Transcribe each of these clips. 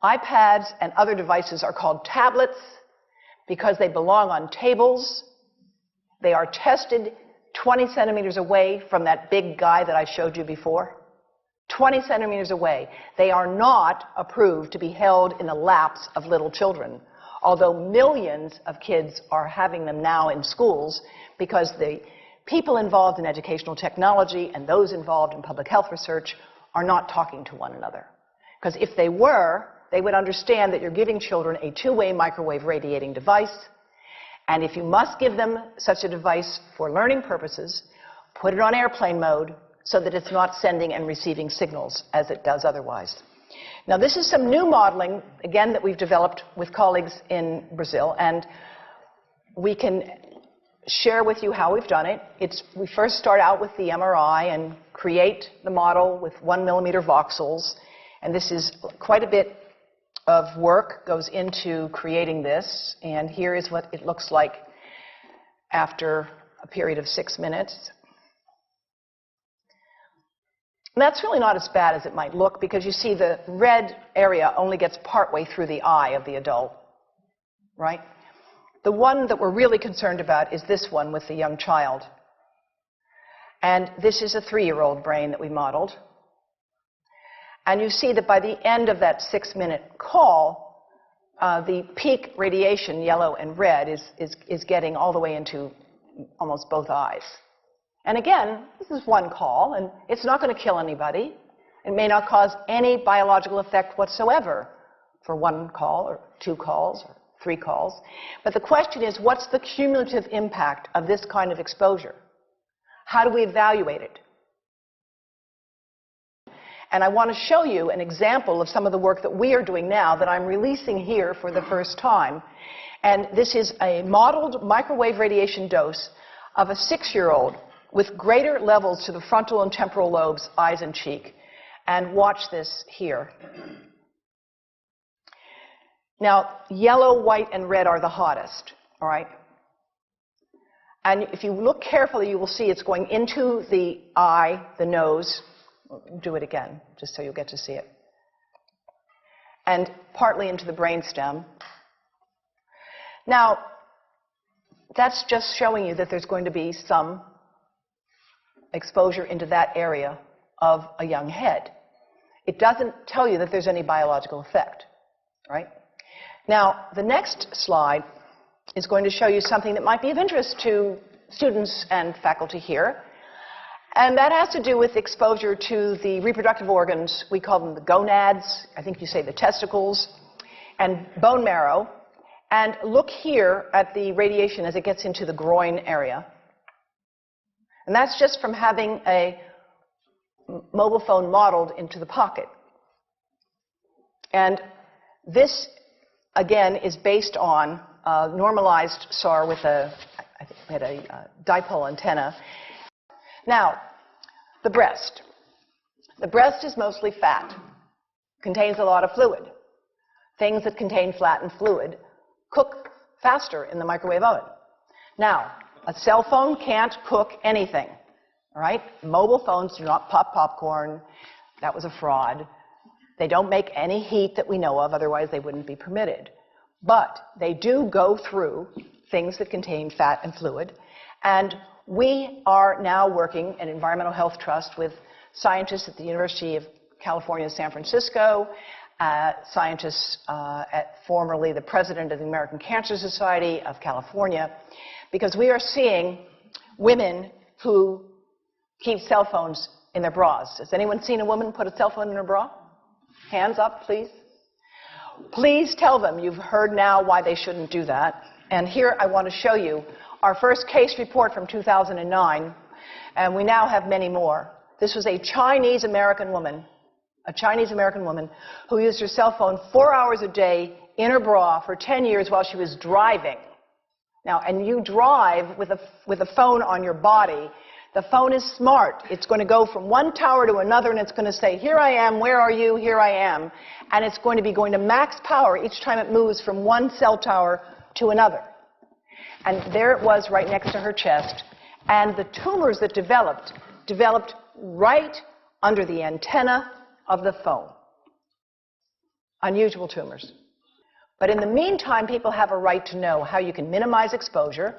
iPads and other devices are called tablets because they belong on tables. They are tested 20 centimeters away from that big guy that I showed you before. 20 centimeters away. They are not approved to be held in the laps of little children, although millions of kids are having them now in schools because the people involved in educational technology and those involved in public health research are not talking to one another. Because if they were, they would understand that you're giving children a two-way microwave radiating device, and if you must give them such a device for learning purposes, put it on airplane mode so that it's not sending and receiving signals as it does otherwise. Now, this is some new modeling, again, that we've developed with colleagues in Brazil, and we can share with you how we've done it. We first start out with the MRI and create the model with 1 millimeter voxels, and this is quite a bit of work goes into creating this, and here is what it looks like after a period of 6 minutes. And that's really not as bad as it might look, because you see the red area only gets partway through the eye of the adult, right? The one that we're really concerned about is this one with the young child. And this is a 3-year-old brain that we modeled. And you see that by the end of that 6-minute call, the peak radiation, yellow and red, is getting all the way into almost both eyes. And again, this is one call, and it's not going to kill anybody. It may not cause any biological effect whatsoever for 1 call or 2 calls or 3 calls. But the question is, what's the cumulative impact of this kind of exposure? How do we evaluate it? And I want to show you an example of some of the work that we are doing now that I'm releasing here for the first time. And this is a modeled microwave radiation dose of a 6-year-old with greater levels to the frontal and temporal lobes, eyes and cheek. And watch this here. Now, yellow, white, and red are the hottest, all right? And if you look carefully, you will see it's going into the eye, the nose. Do it again, just so you'll get to see it. And partly into the brainstem. Now, that's just showing you that there's going to be some exposure into that area of a young head. It doesn't tell you that there's any biological effect, right? Now, the next slide is going to show you something that might be of interest to students and faculty here. And that has to do with exposure to the reproductive organs. We call them the gonads. I think you say the testicles. And bone marrow. And look here at the radiation as it gets into the groin area. And that's just from having a mobile phone modeled into the pocket. And this, again, is based on a normalized SAR with I think we had a dipole antenna. Now, the breast. The breast is mostly fat, contains a lot of fluid. Things that contain fat and fluid cook faster in the microwave oven. Now, a cell phone can't cook anything, all right? Mobile phones do not pop popcorn. That was a fraud. They don't make any heat that we know of, otherwise they wouldn't be permitted. But they do go through things that contain fat and fluid. And we are now working at Environmental Health Trust with scientists at the University of California, San Francisco, scientists at formerly the president of the American Cancer Society of California, because we are seeing women who keep cell phones in their bras. Has anyone seen a woman put a cell phone in her bra? Hands up, please. Please tell them you've heard now why they shouldn't do that. And here I want to show you our first case report from 2009, and we now have many more. This was a Chinese-American woman who used her cell phone 4 hours a day in her bra for 10 years while she was driving. Now, and you drive with a phone on your body. The phone is smart. It's going to go from one tower to another, and it's going to say, here I am, where are you, here I am. And it's going to be going to max power each time it moves from one cell tower to another. And there it was right next to her chest. And the tumors that developed right under the antenna of the phone. unusual tumors. But in the meantime, people have a right to know how you can minimize exposure.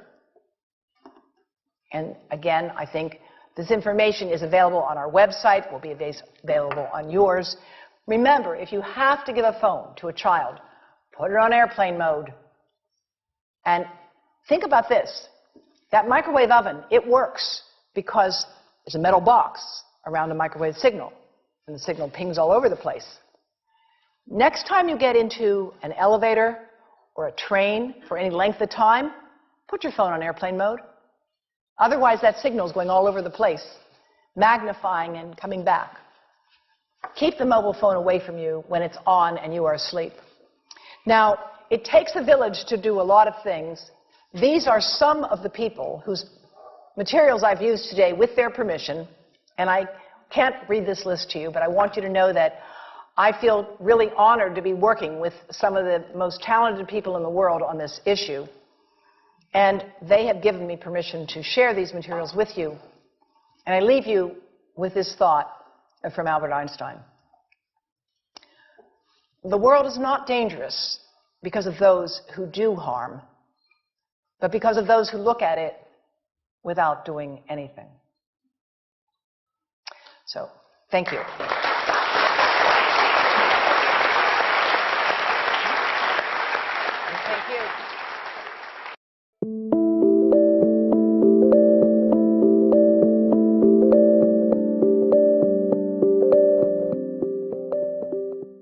And again, I think this information is available on our website, will be available on yours. Remember, if you have to give a phone to a child, put it on airplane mode. And think about this. That microwave oven, it works because there's a metal box around the microwave signal, and the signal pings all over the place. Next time you get into an elevator or a train for any length of time, put your phone on airplane mode. Otherwise, that signal is going all over the place, magnifying and coming back. Keep the mobile phone away from you when it's on and you are asleep. Now, it takes a village to do a lot of things. These are some of the people whose materials I've used today with their permission, and I can't read this list to you, but I want you to know that I feel really honored to be working with some of the most talented people in the world on this issue. And they have given me permission to share these materials with you. And I leave you with this thought from Albert Einstein. The world is not dangerous because of those who do harm, but because of those who look at it without doing anything. So, thank you.